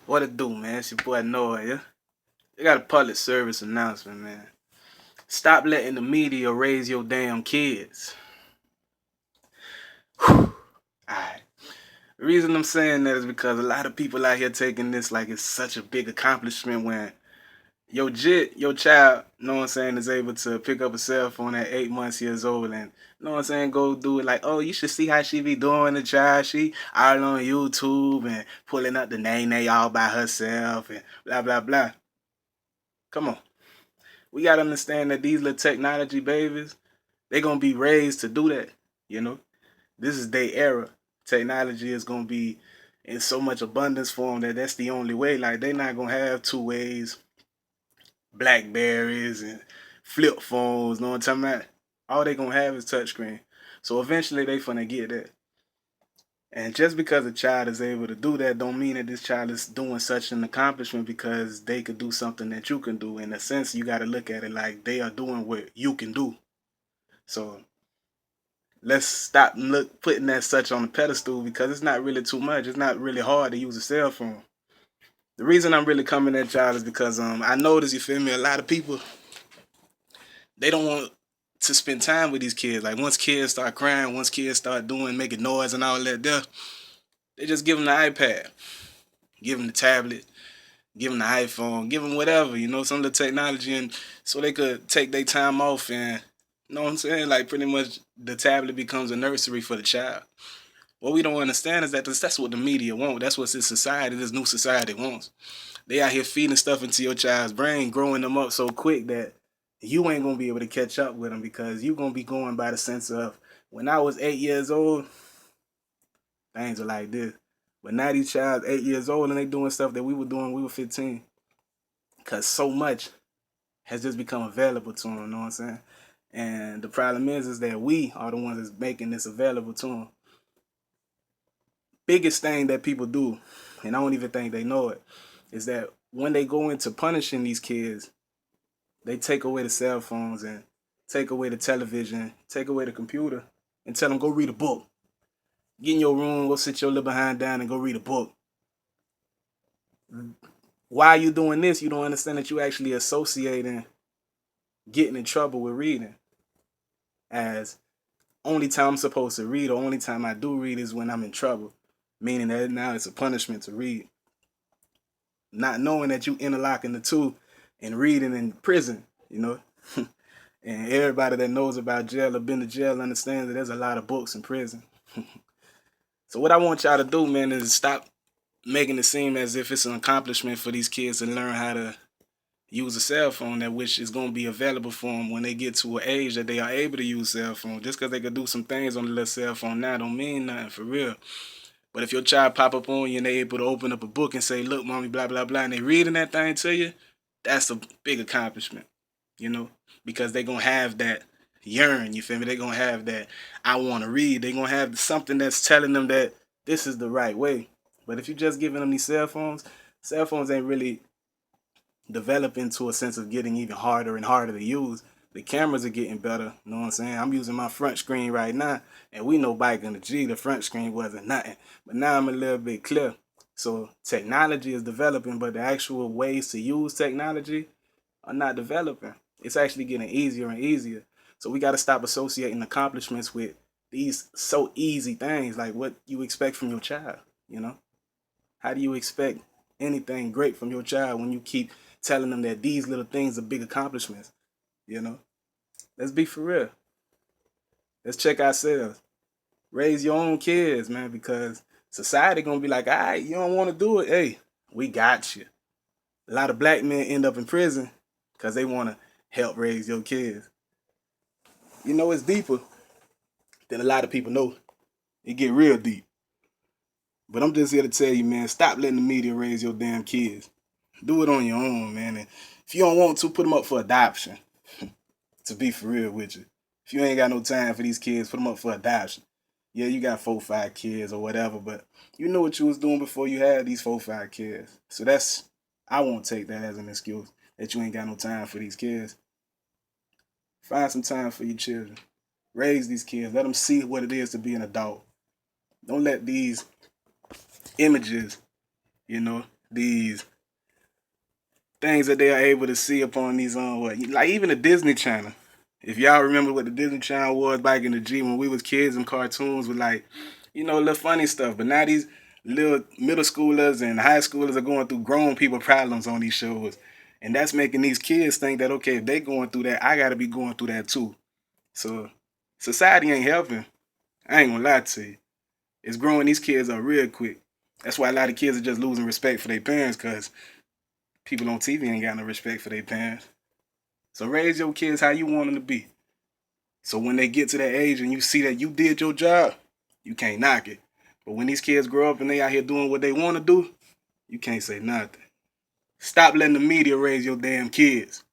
What it do, man? It's your boy Noah, yeah? I got a public service announcement, man. Stop letting the media raise your damn kids. Alright. The reason I'm saying that is because a lot of people out here taking this like it's such a big accomplishment when your child, you know what I'm saying, is able to pick up a cell phone at 8 months years old and, you know what I'm saying, go do it like, oh, you should see how she be doing the child. She all on YouTube and pulling up the nay all by herself and blah, blah, blah. Come on. We got to understand that these little technology babies, they're going to be raised to do that, you know. This is their era. Technology is going to be in so much abundance for them that that's the only way. Like, they're not going to have two ways, Blackberries and flip phones, know what I'm talking about? All they going to have is touchscreen. So eventually they finna get that. And just because a child is able to do that don't mean that this child is doing such an accomplishment because they could do something that you can do. In a sense, you got to look at it like they are doing what you can do. So let's stop putting that such on the pedestal because it's not really too much. It's not really hard to use a cell phone. The reason I'm really coming at y'all is because I notice, you feel me, a lot of people, they don't want to spend time with these kids. Like once kids start crying, once kids start making noise and all that there, they just give them the iPad, give them the tablet, give them the iPhone, give them whatever, you know, some of the technology, and so they could take their time off and, you know what I'm saying, like pretty much the tablet becomes a nursery for the child. What we don't understand is that that's what the media want. That's what this society, this new society wants. They out here feeding stuff into your child's brain, growing them up so quick that you ain't gonna be able to catch up with them because you gonna be going by the sense of when I was 8 years old, things were like this. But now these child's 8 years old and they doing stuff that we were doing when we were 15. Cause so much has just become available to them, you know what I'm saying? And the problem is that we are the ones that's making this available to them. Biggest thing that people do, and I don't even think they know it, is that when they go into punishing these kids, they take away the cell phones and take away the television, take away the computer, and tell them go read a book. Get in your room, go sit your little behind down and go read a book. Why are you doing this? You don't understand that you actually associating getting in trouble with reading as only time I'm supposed to read or only time I do read is when I'm in trouble. Meaning that now it's a punishment to read. Not knowing that you interlocking the two and reading in prison, you know. And everybody that knows about jail or been to jail understands that there's a lot of books in prison. So what I want y'all to do, man, is stop making it seem as if it's an accomplishment for these kids to learn how to use a cell phone, that which is going to be available for them when they get to an age that they are able to use cell phone. Just because they could do some things on the little cell phone now don't mean nothing, for real. But if your child pop up on you and they able to open up a book and say, look, mommy, blah, blah, blah, and they reading that thing to you, that's a big accomplishment, you know, because they going to have that yearn, you feel me? They going to have that, I want to read. They going to have something that's telling them that this is the right way. But if you're just giving them these cell phones ain't really developing to a sense of getting even harder and harder to use. The cameras are getting better, you know what I'm saying? I'm using my front screen right now, and we know back in the G, the front screen wasn't nothing. But now I'm a little bit clear. So technology is developing, but the actual ways to use technology are not developing. It's actually getting easier and easier. So we got to stop associating accomplishments with these so easy things, like what you expect from your child, you know? How do you expect anything great from your child when you keep telling them that these little things are big accomplishments, you know? Let's be for real. Let's check ourselves. Raise your own kids, man, because society gonna be like, all right, you don't want to do it. Hey, we got you. A lot of black men end up in prison because they want to help raise your kids. You know, it's deeper than a lot of people know. It get real deep. But I'm just here to tell you, man, stop letting the media raise your damn kids. Do it on your own, man. And if you don't want to, put them up for adoption. To be for real with you. If you ain't got no time for these kids, put them up for adoption. Yeah, you got 4 or 5 kids or whatever, but you know what you was doing before you had these 4 or 5 kids. So I won't take that as an excuse that you ain't got no time for these kids. Find some time for your children. Raise these kids. Let them see what it is to be an adult. Don't let these images, you know, these things that they are able to see upon these like even the Disney Channel. If y'all remember what the Disney Channel was back in the G when we was kids, and cartoons with like, little funny stuff. But now these little middle schoolers and high schoolers are going through grown people problems on these shows. And that's making these kids think that, okay, if they going through that, I gotta be going through that too. So society ain't helping. I ain't gonna lie to you. It's growing these kids up real quick. That's why a lot of kids are just losing respect for their parents, because people on TV ain't got no respect for their parents. So raise your kids how you want them to be. So when they get to that age and you see that you did your job, you can't knock it. But when these kids grow up and they out here doing what they want to do, you can't say nothing. Stop letting the media raise your damn kids.